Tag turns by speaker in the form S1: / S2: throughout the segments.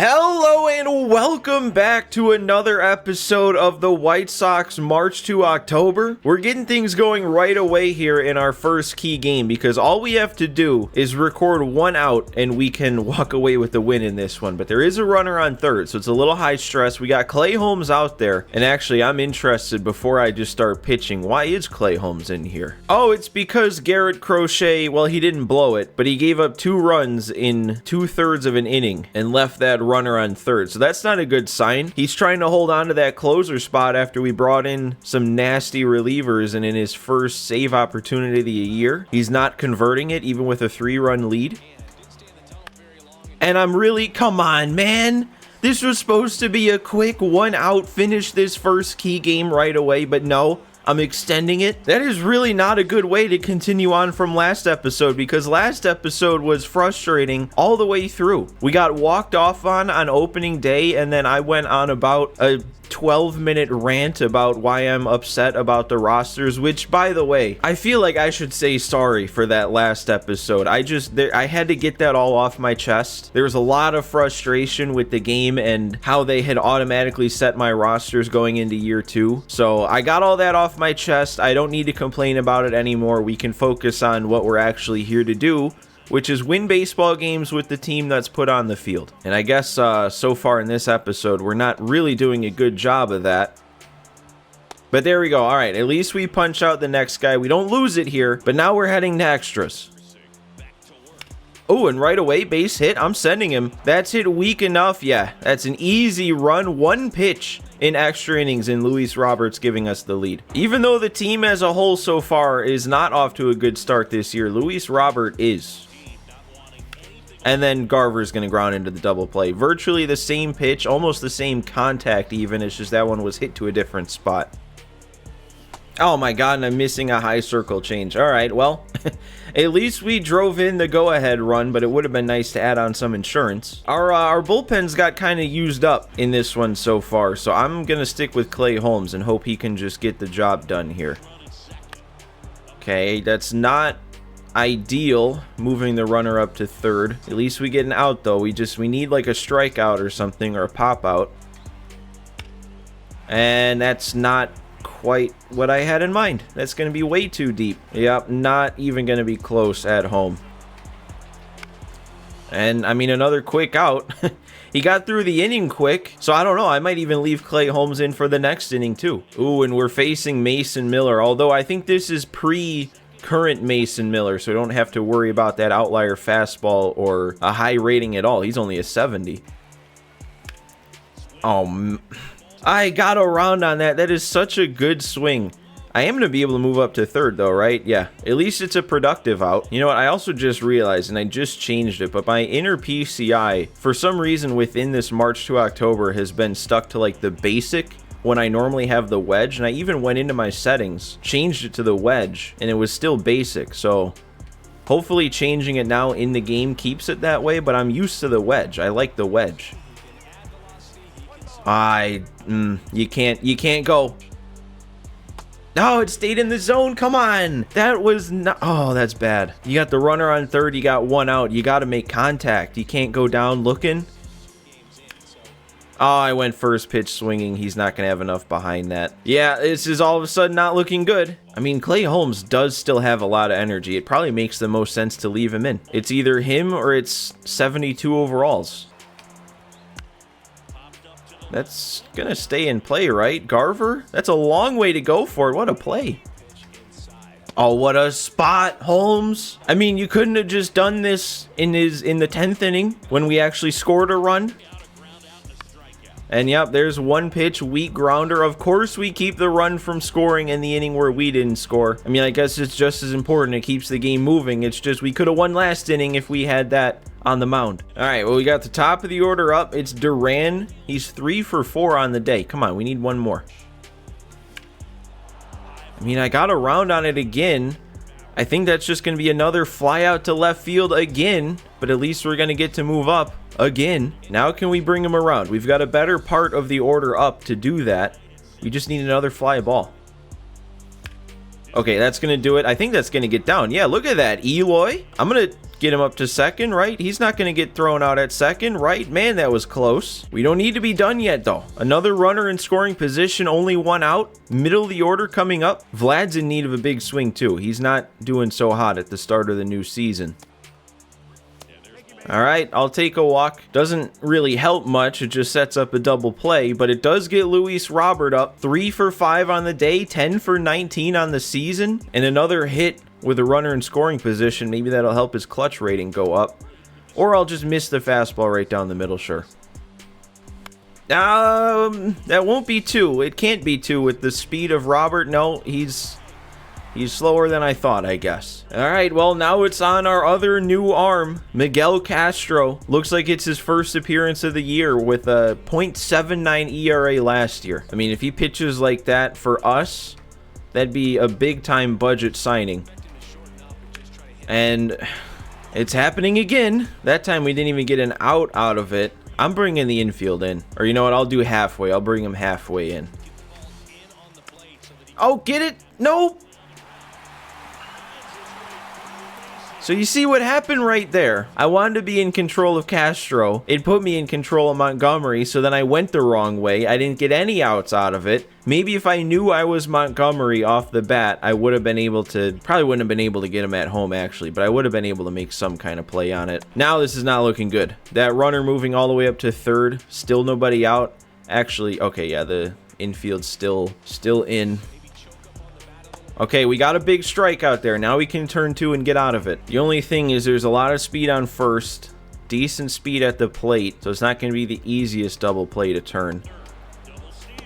S1: Hello and welcome back to another episode of the White Sox March to October. We're getting things going right away here in our first key game because all we have to do is record one out and we can walk away with the win in this one. But there is a runner on third, so it's a little high stress. We got Clay Holmes out there, and actually I'm interested before I just start pitching. Why is Clay Holmes in here? Oh, it's because Garrett Crochet, well, he didn't blow it, but he gave up 2 runs in 2/3 of an inning and left that runner on third, so that's not a good sign. He's trying to hold on to that closer spot after we brought in some nasty relievers, and in his first save opportunity of the year, he's not converting it even with a 3-run lead. And I'm really, come on, man. This was supposed to be a quick 1-out finish this first key game right away, but no. I'm extending it. That is really not a good way to continue on from last episode, because last episode was frustrating all the way through. We got walked off on opening day, and then I went on about a 12-minute rant about why I'm upset about the rosters, which, by the way, I feel like I should say sorry for that last episode. I had to get that all off my chest. There was a lot of frustration with the game and how they had automatically set my rosters going into year 2. So I got all that off my chest. I don't need to complain about it anymore. We can focus on what we're actually here to do, which is win baseball games with the team that's put on the field. And I guess so far in this episode, we're not really doing a good job of that. But there we go. All right, at least we punch out the next guy. We don't lose it here, but now we're heading to extras. Oh, and right away, base hit. I'm sending him. That's hit weak enough. Yeah, that's an easy run. 1 pitch in extra innings, and Luis Roberts giving us the lead. Even though the team as a whole so far is not off to a good start this year, Luis Robert is. And then Garver's going to ground into the double play. Virtually the same pitch, almost the same contact even. It's just that one was hit to a different spot. Oh my god, and I'm missing a high circle change. All right, well, at least we drove in the go-ahead run, but it would have been nice to add on some insurance. Our bullpen's got kind of used up in this one so far, so I'm going to stick with Clay Holmes and hope he can just get the job done here. Okay, that's not ideal, moving the runner up to third. At least we get an out, though. We need like a strikeout or something, or a pop out. And that's not quite what I had in mind. That's going to be way too deep. Yep, not even going to be close at home. And I mean, another quick out. He got through the inning quick, so I don't know. I might even leave Clay Holmes in for the next inning too. Ooh, and we're facing Mason Miller, although I think this is current Mason Miller, so we don't have to worry about that outlier fastball or a high rating at all. He's only a 70. Oh, I got around on that. That is such a good swing. I am going to be able to move up to third though, right? Yeah, at least it's a productive out. You know what? I also just realized, and I just changed it, but my inner PCI, for some reason within this March to October, has been stuck to like the basic when I normally have the wedge, and I even went into my settings, changed it to the wedge, and it was still basic. So hopefully changing it now in the game keeps it that way, but I'm used to the wedge. I like the wedge. You can't go. No, it stayed in the zone. Come on. That was not, oh, that's bad. You got the runner on third, you got 1 out. You got to make contact. You can't go down looking. Oh, I went first pitch swinging. He's not going to have enough behind that. Yeah, this is all of a sudden not looking good. I mean, Clay Holmes does still have a lot of energy. It probably makes the most sense to leave him in. It's either him or it's 72 overalls. That's going to stay in play, right? Garver? That's a long way to go for it. What a play. Oh, what a spot, Holmes. I mean, you couldn't have just done this in the 10th inning when we actually scored a run. And yep, there's 1 pitch, weak grounder. Of course, we keep the run from scoring in the inning where we didn't score. I mean, I guess it's just as important. It keeps the game moving. It's just we could have won last inning if we had that on the mound. All right, well, we got the top of the order up. It's Duran. He's 3 for 4 on the day. Come on, we need 1 more. I mean, I got around on it again. I think that's just going to be another fly out to left field again, but at least we're going to get to move up again. Now can we bring him around? We've got a better part of the order up to do that. We just need another fly ball. Okay, that's going to do it. I think that's going to get down. Yeah, look at that, Eloy. I'm going to get him up to second, right? He's not going to get thrown out at second, right? Man, that was close. We don't need to be done yet, though. Another runner in scoring position, only one out. Middle of the order coming up. Vlad's in need of a big swing, too. He's not doing so hot at the start of the new season. All right, I'll take a walk. Doesn't really help much. It just sets up a double play, but it does get Luis Robert up. 3 for 5 on the day, 10 for 19 on the season, and another hit with a runner in scoring position. Maybe that'll help his clutch rating go up. Or I'll just miss the fastball right down the middle, sure. That won't be 2. It can't be 2 with the speed of Robert. No, he's slower than I thought, I guess. All right, well, now it's on our other new arm, Miguel Castro. Looks like it's his first appearance of the year with a .79 ERA last year. I mean, if he pitches like that for us, that'd be a big-time budget signing. And it's happening again. That time we didn't even get an out of it. I'm bringing the infield in. Or you know what? I'll do halfway. I'll bring him halfway in. Oh, get it? No. So you see what happened right there. I wanted to be in control of Castro. It put me in control of Montgomery, so then I went the wrong way. I didn't get any outs out of it. Maybe if I knew I was Montgomery off the bat, I would have been able to, probably wouldn't have been able to get him at home actually, but I would have been able to make some kind of play on it. Now this is not looking good. That runner moving all the way up to third, still nobody out. Actually, okay, yeah, the infield's still in. Okay, we got a big strike out there. Now we can turn 2 and get out of it. The only thing is there's a lot of speed on first, decent speed at the plate, so it's not going to be the easiest double play to turn.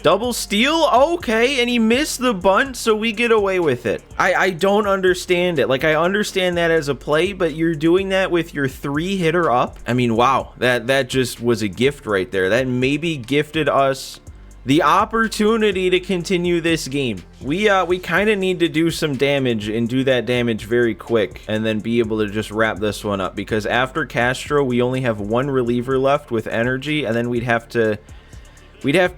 S1: Double steal? Okay, and he missed the bunt, so we get away with it. I don't understand it. Like, I understand that as a play, but you're doing that with your 3-hitter up? I mean, wow, that just was a gift right there. That maybe gifted us the opportunity to continue this game. We kind of need to do some damage and do that damage very quick and then be able to just wrap this one up, because after Castro we only have 1 reliever left with energy, and then we'd have to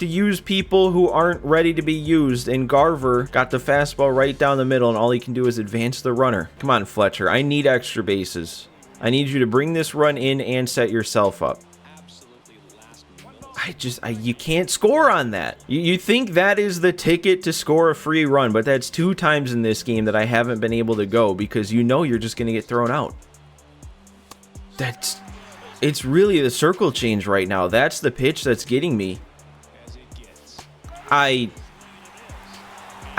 S1: use people who aren't ready to be used, and Garver got the fastball right down the middle, and all he can do is advance the runner. Come on, Fletcher, I need extra bases. I need you to bring this run in and set yourself up. You can't score on that. You think that is the ticket to score a free run, but that's 2 times in this game that I haven't been able to go because you know you're just going to get thrown out. It's really the circle change right now. That's the pitch that's getting me. I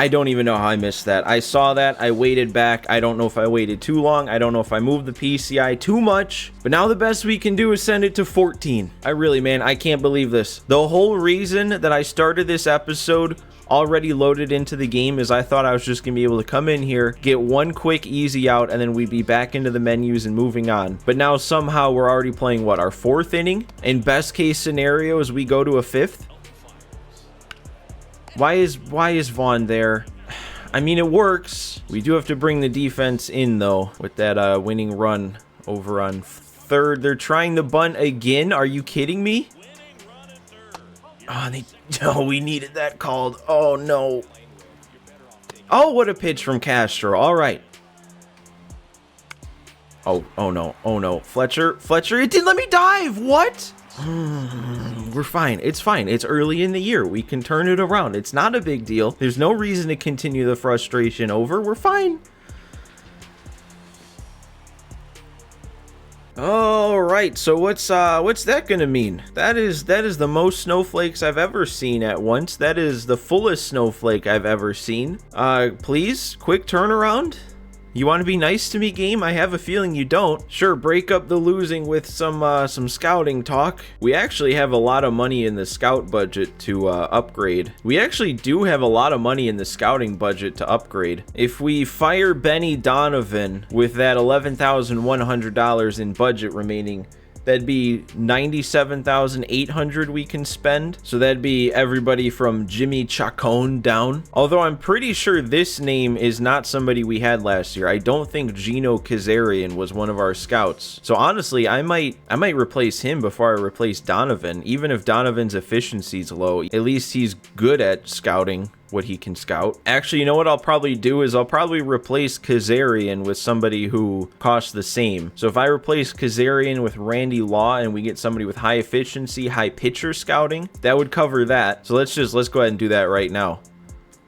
S1: don't even know how I missed that. I saw that. I waited back. I don't know if I waited too long. I don't know if I moved the PCI too much. But now the best we can do is send it to 14. Man, I can't believe this. The whole reason that I started this episode already loaded into the game is I thought I was just going to be able to come in here, get 1 quick easy out, and then we'd be back into the menus and moving on. But now somehow we're already playing, what, our 4th inning? In best case scenario is we go to a 5th? Why is Vaughn there? I mean, it works. We do have to bring the defense in, though, with that winning run over on third. They're trying to bunt again. Are you kidding me? Oh, we needed that called. Oh, no. Oh, what a pitch from Castro. All right. Oh, no. Oh, no. Fletcher, it didn't let me dive. What? We're fine. It's fine. It's early in the year. We can turn it around. It's not a big deal. There's no reason to continue the frustration over. We're fine. All right. So what's that gonna mean? That is the most snowflakes I've ever seen at once. That is the fullest snowflake I've ever seen. Please, quick turnaround. You want to be nice to me, game? I have a feeling you don't. Sure, break up the losing with some scouting talk. We actually have a lot of money in the scout budget to upgrade. We actually do have a lot of money in the scouting budget to upgrade. If we fire Benny Donovan with that $11,100 in budget remaining, that'd be $97,800 we can spend. So that'd be everybody from Jimmy Chacon down. Although I'm pretty sure this name is not somebody we had last year. I don't think Gino Kazarian was one of our scouts. So honestly, I might replace him before I replace Donovan. Even if Donovan's efficiency's low, at least he's good at scouting. what he can scout. Actually, you know what I'll probably do is I'll probably replace Kazarian with somebody who costs the same. So if I replace Kazarian with Randy Law and we get somebody with high efficiency, high pitcher scouting, that would cover that. So let's go ahead and do that right now.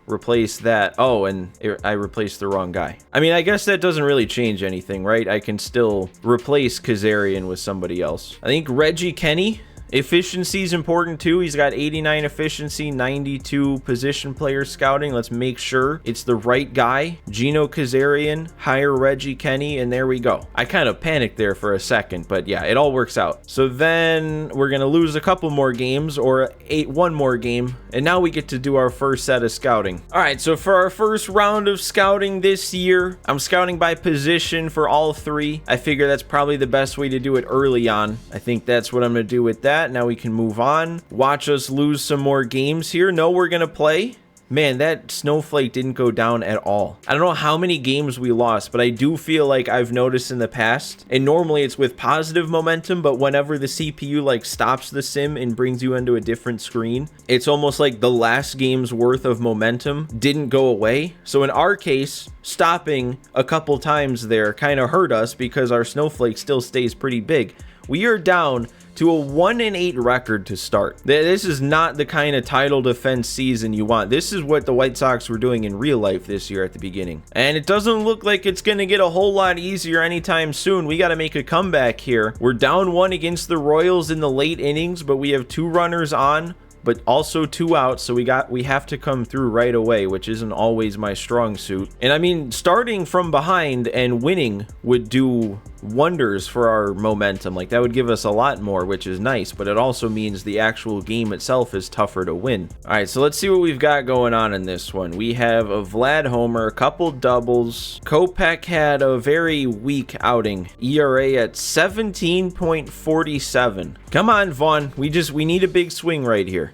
S1: Replace that. Oh, and I replaced the wrong guy. I mean, I guess that doesn't really change anything, right? I can still replace Kazarian with somebody else. I think Reggie Kenny, efficiency is important too. He's got 89 efficiency, 92 position player scouting. Let's make sure it's the right guy. Gino Kazarian, hire Reggie Kenny, and there we go. I kind of panicked there for a second, but yeah, it all works out. So then we're gonna lose a couple more games, or one more game, and now we get to do our first set of scouting. All right, so for our first round of scouting this year, I'm scouting by position for all three. I figure that's probably the best way to do it early on. I think that's what I'm gonna do with that. Now we can move on. Watch us lose some more games here. No, we're gonna play. Man, that snowflake didn't go down at all. I don't know how many games we lost, but I do feel like I've noticed in the past, and normally it's with positive momentum, but whenever the CPU like stops the sim and brings you into a different screen, it's almost like the last game's worth of momentum didn't go away. So in our case, stopping a couple times there kind of hurt us because our snowflake still stays pretty big. We are down to a 1-8 record to start. This is not the kind of title defense season you want. This is what the White Sox were doing in real life this year at the beginning. And it doesn't look like it's going to get a whole lot easier anytime soon. We got to make a comeback here. We're down 1 against the Royals in the late innings, but we have 2 runners on, but also 2 outs, so we have to come through right away, which isn't always my strong suit. And I mean, starting from behind and winning would do wonders for our momentum. Like, that would give us a lot more, which is nice, but it also means the actual game itself is tougher to win. All right, so let's see what we've got going on in this one. We have a Vlad homer, a couple doubles. Kopech had a very weak outing. ERA at 17.47. Come on, Vaughn. We need a big swing right here.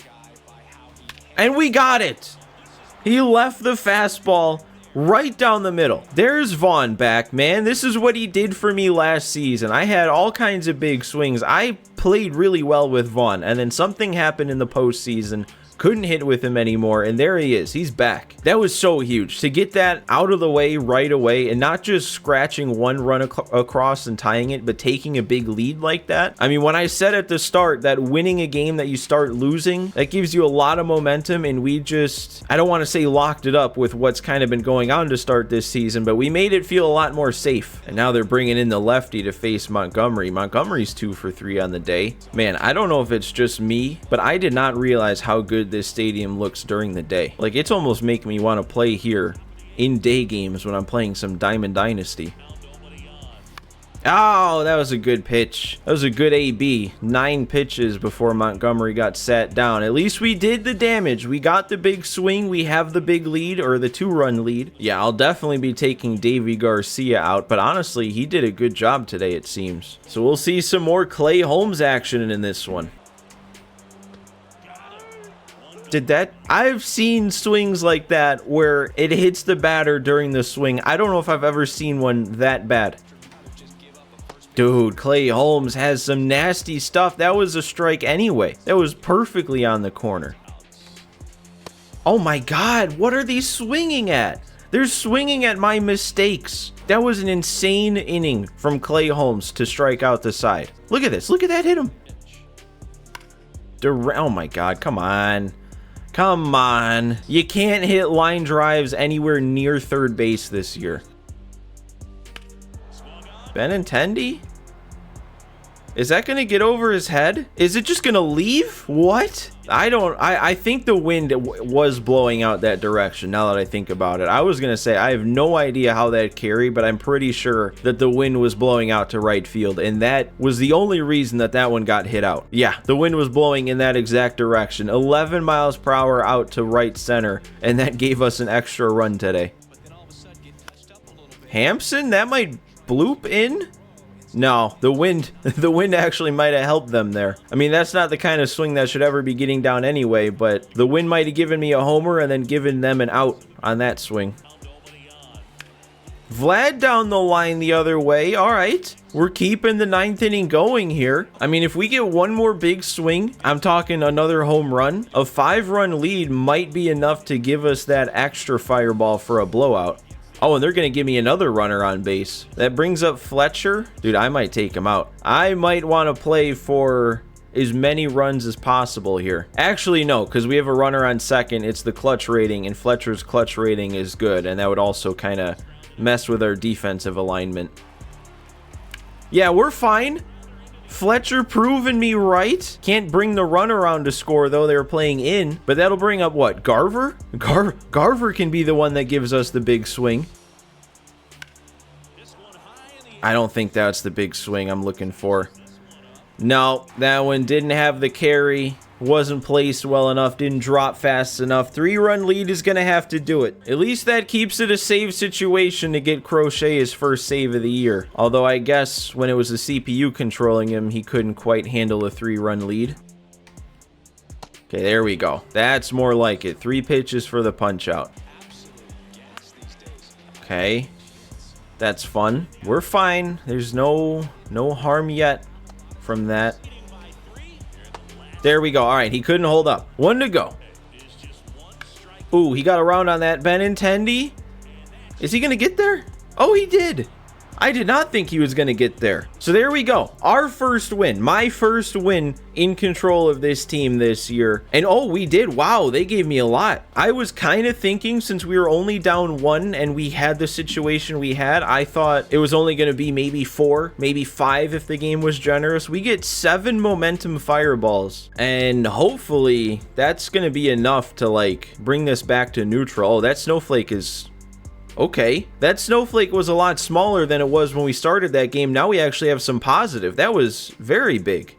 S1: And we got it. He left the fastball right down the middle. There's Vaughn back, man. This is what he did for me last season. I had all kinds of big swings. I played really well with Vaughn, and then something happened in the postseason. Couldn't hit with him anymore, and there he is. He's back. That was so huge to get that out of the way right away, and not just scratching one run across and tying it, but taking a big lead like that. I mean, when I said at the start that winning a game that you start losing, that gives you a lot of momentum, and we just, I don't want to say locked it up with what's kind of been going on to start this season, but we made it feel a lot more safe. And now they're bringing in the lefty to face Montgomery. Montgomery's 2 for 3 on the day. Man, I don't know if it's just me, but I did not realize how good this stadium looks during the day. Like, it's almost making me want to play here in day games when I'm playing some Diamond Dynasty. Oh, that was a good pitch. That was a good AB. 9 pitches before Montgomery got sat down. At least we did the damage. We got the big swing. We have the big lead, or the 2-run lead. Yeah, I'll definitely be taking Davy Garcia out, but honestly, he did a good job today, it seems. So we'll see some more Clay Holmes action in this one. I've seen swings like that where it hits the batter during the swing. I don't know if I've ever seen one that bad. Dude, Clay Holmes has some nasty stuff. That was a strike anyway. That was perfectly on the corner. Oh my God, what are they swinging at? They're swinging at my mistakes. That was an insane inning from Clay Holmes to strike out the side. Look at this. Look at that hit him. Oh my God, come on. Come on. You can't hit line drives anywhere near third base this year. Benintendi? Is that going to get over his head? Is it just going to leave? What? I think the wind was blowing out that direction now that I think about it. I was going to say I have no idea how that carried, but I'm pretty sure that the wind was blowing out to right field, and that was the only reason that that one got hit out. Yeah, the wind was blowing in that exact direction. 11 miles per hour out to right center, and that gave us an extra run today. Hampson? That might bloop in? No, the wind actually might have helped them there. I mean, that's not the kind of swing that should ever be getting down anyway, but the wind might have given me a homer and then given them an out on that swing. Vlad down the line the other way. All right. We're keeping the 9th inning going here. I mean, if we get one more big swing, I'm talking another home run, a 5-run lead might be enough to give us that extra fireball for a blowout. Oh, and they're going to give me another runner on base. That brings up Fletcher. Dude, I might take him out. I might want to play for as many runs as possible here. Actually, no, because we have a runner on second. It's the clutch rating, and Fletcher's clutch rating is good, and that would also kind of mess with our defensive alignment. Yeah, we're fine. Fletcher proving me right. Can't bring the run around to score, though. They were playing in. But that'll bring up what? Garver? Garver can be the one that gives us the big swing. I don't think that's the big swing I'm looking for. No, that one didn't have the carry. Wasn't placed well enough. Didn't drop fast enough. 3-run lead is going to have to do it. At least that keeps it a save situation to get Crochet his first save of the year. Although I guess when it was the CPU controlling him, he couldn't quite handle a 3-run lead. Okay, there we go. That's more like it. 3 pitches for the punch out. Okay. That's fun. We're fine. There's no harm yet from that. There we go. All right, he couldn't hold up. 1 to go. Ooh, he got around on that Benintendi. Is he going to get there? Oh, he did. I did not think he was going to get there. So there we go. Our first win. My first win in control of this team this year. And oh, we did. Wow, they gave me a lot. I was kind of thinking, since we were only down 1 and we had the situation we had, I thought it was only going to be maybe 4, maybe 5 if the game was generous. We get 7 momentum fireballs. And hopefully that's going to be enough to like bring this back to neutral. Oh, that snowflake is... Okay, that snowflake was a lot smaller than it was when we started that game. Now we actually have some positive. That was very big.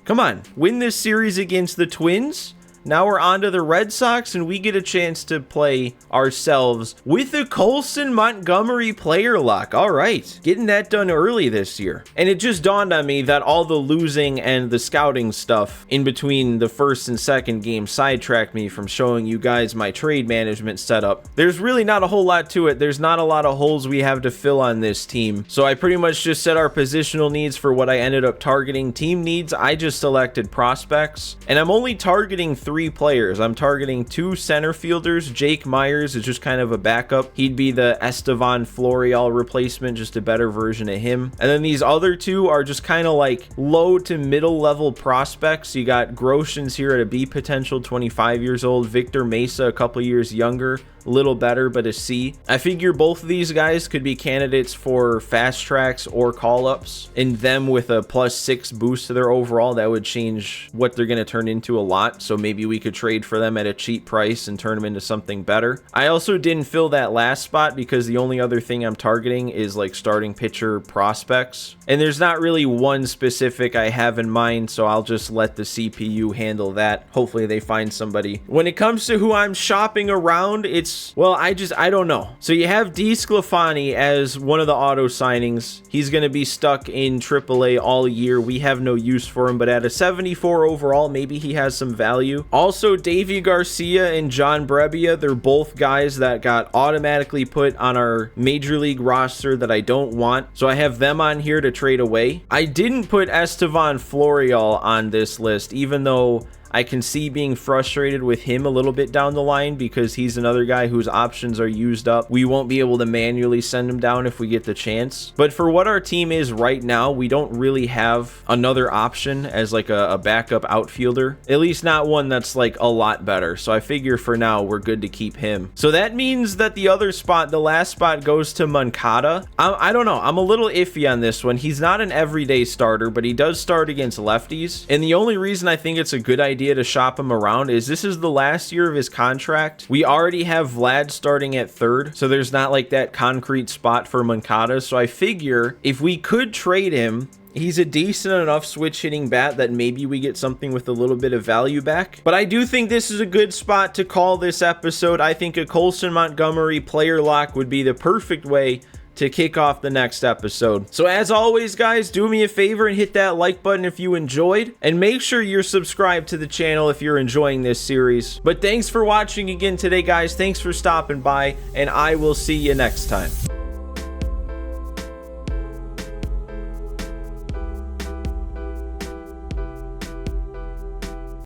S1: Come on, win this series against the Twins. Now we're on to the Red Sox, and we get a chance to play ourselves with a Colson Montgomery player lock. All right, getting that done early this year. And it just dawned on me that all the losing and the scouting stuff in between the first and second game sidetracked me from showing you guys my trade management setup. There's really not a whole lot to it. There's not a lot of holes we have to fill on this team. So I pretty much just set our positional needs for what I ended up targeting. Team needs, I just selected prospects, and I'm only targeting 3 players. I'm targeting 2 center fielders. Jake Myers is just kind of a backup. He'd be the Estevan Florial replacement, just a better version of him. And then these other 2 are just kind of like low to middle level prospects. You got Groshans here at a B potential, 25 years old. Victor Mesa, a couple years younger, a little better, but a C. I figure both of these guys could be candidates for fast tracks or call-ups, and them with a +6 boost to their overall, that would change what they're going to turn into a lot. So maybe we could trade for them at a cheap price and turn them into something better. I also didn't fill that last spot because the only other thing I'm targeting is like starting pitcher prospects, and there's not really one specific I have in mind, so I'll just let the CPU handle that. Hopefully they find somebody. When it comes to who I'm shopping around, it's, well, I don't know. So you have D. Sclafani as one of the auto signings. He's going to be stuck in AAA all year. We have no use for him, but at a 74 overall, maybe he has some value. Also, Davy Garcia and John Brebbia, they're both guys that got automatically put on our major league roster that I don't want. So I have them on here to trade away. I didn't put Estevan Florial on this list, even though I can see being frustrated with him a little bit down the line because he's another guy whose options are used up. We won't be able to manually send him down if we get the chance. But for what our team is right now, we don't really have another option as like a backup outfielder. At least not one that's like a lot better. So I figure for now we're good to keep him. So that means that the other spot, the last spot, goes to Moncada. I don't know. I'm a little iffy on this one. He's not an everyday starter, but he does start against lefties. And the only reason I think it's a good idea to shop him around is this is the last year of his contract. We already have Vlad starting at third, so there's not like that concrete spot for Moncada. So I figure if we could trade him, he's a decent enough switch hitting bat that maybe we get something with a little bit of value back. But I do think this is a good spot to call this episode. I think a Colson Montgomery player lock would be the perfect way to kick off the next episode. So as always, guys, do me a favor and hit that like button if you enjoyed, and make sure you're subscribed to the channel if you're enjoying this series. But thanks for watching again today, guys. Thanks for stopping by, and I will see you next time.